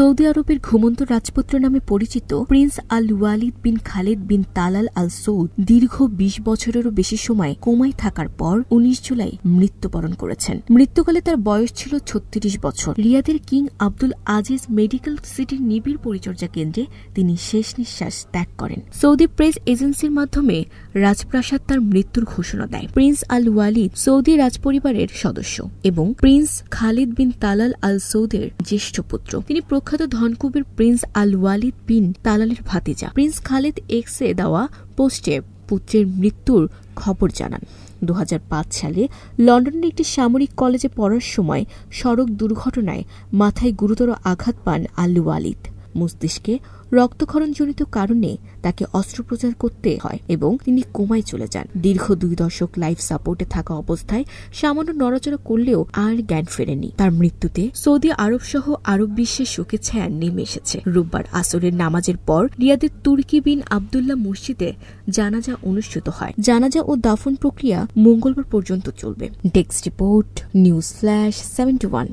Saudi আরবের ঘুমন্ত রাজপুত্র নামে পরিচিত প্রিন্স আল ওয়ালিদ বিন খালেদ বিন তালাল আল সৌদ দীর্ঘ ২০ বছরেরও বেশি সময় কোমায় থাকার পর ১৯ জুলাই মৃত্যুবরণ করেছেন। মৃত্যুকালে তার বয়স ছিল ৩৬ বছর। রিয়াদের কিং আব্দুল আজিজ মেডিকেল সিটির নিবিড় পরিচর্যা কেন্দ্রে তিনি শেষ নিঃশ্বাস ত্যাগ করেন। সৌদি প্রেস এজেন্সির মাধ্যমে রাজপ্রাসাদ তার মৃত্যুর ঘোষণা দেয়। প্রিন্স আল ওয়ালিদ সৌদি রাজপরিবারের সদস্য এবং প্রিন্স খালিদ বিন তালাল আল সৌদের জ্যেষ্ঠ পুত্র। তিনি প্রখ্যাত ধনকুবের প্রিন্স আল ওয়ালিদ বিন তালালের ভাতিজা। প্রিন্স খালিদ এক্সে দেওয়া পোস্টে পুত্রের মৃত্যুর খবর জানান। ২০০৫ সালে লন্ডনের একটি সামরিক কলেজে পড়ার সময় সড়ক দুর্ঘটনায় মাথায় গুরুতর আঘাত পান আল ওয়ালিদ। মস্তিষ্কে রক্তক্ষরণজনিত কারণে তাকে অস্ত্রোপচার করতে হয় এবং তিনি কোমায় চলে যান। দীর্ঘ ২ দশক লাইফ সাপোর্টে থাকা অবস্থায় সামান্য নড়াচড়া করলেও আর জ্ঞান ফেরেনি। তার মৃত্যুতে সৌদি আরব সহ আরব বিশ্বের শোকের ছায়া নেমে এসেছে। রোববার আসরের নামাজের পর রিয়াদের তুর্কি বিন আবদুল্লাহ মসজিদে জানাজা অনুষ্ঠিত হয়। জানাজা ও দাফন প্রক্রিয়া মঙ্গলবার পর্যন্ত চলবে। Desk report, news flash 71।